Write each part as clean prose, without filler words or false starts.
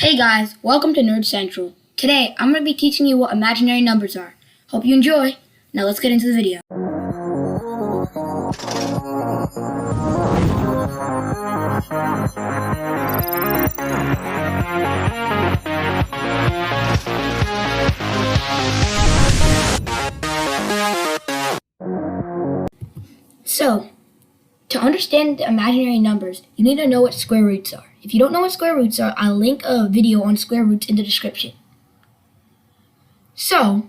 Hey guys, welcome to Nerd Central. Today, I'm going to be teaching you what imaginary numbers are. Hope you enjoy. Now let's get into the video. So, to understand the imaginary numbers, you need to know what square roots are. If you don't know what square roots are, I'll link a video on square roots in the description. So,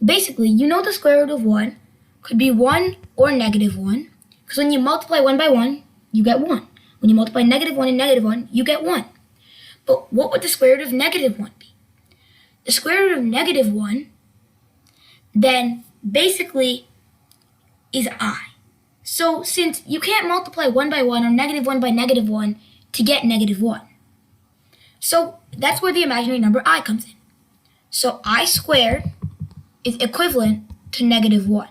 basically, you know the square root of 1 could be 1 or negative 1, because when you multiply 1 by 1, you get 1. When you multiply negative 1 and negative 1, you get 1. But what would the square root of negative 1 be? The square root of negative 1, then, basically, is I. So, since you can't multiply 1 by 1 or negative 1 by negative 1 to get negative 1. So, that's where the imaginary number I comes in. So, I squared is equivalent to negative 1.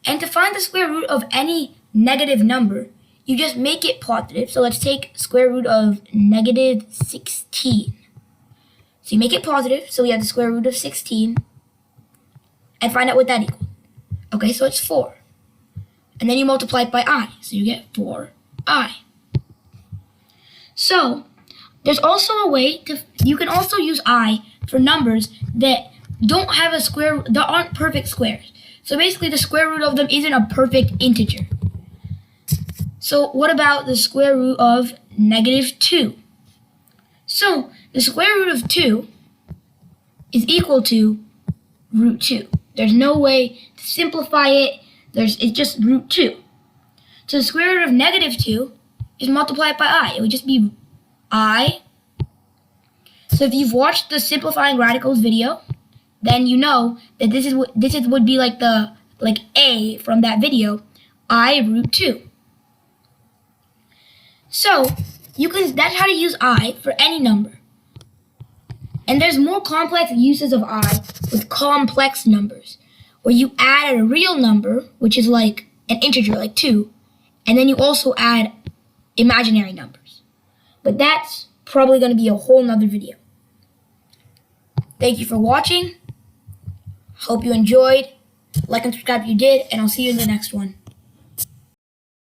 And to find the square root of any negative number, you just make it positive. So, let's take square root of negative 16. So, you make it positive. So, we have the square root of 16. And find out what that equals. Okay, so it's 4. And then you multiply it by I, so you get 4i. So, there's also a way you can also use I for numbers that don't have a square, that aren't perfect squares. So basically the square root of them isn't a perfect integer. So what about the square root of negative 2? So, the square root of 2 is equal to root 2. There's no way to simplify it. It's just root 2. So the square root of negative 2 is multiplied by I. It would just be I. So if you've watched the simplifying radicals video, then you know that this would be like A from that video, I root 2. So that's how to use I for any number. And there's more complex uses of I with complex numbers, where you add a real number, which is like an integer, like 2, and then you also add imaginary numbers. But that's probably going to be a whole nother video. Thank you for watching. Hope you enjoyed. Like and subscribe if you did, and I'll see you in the next one.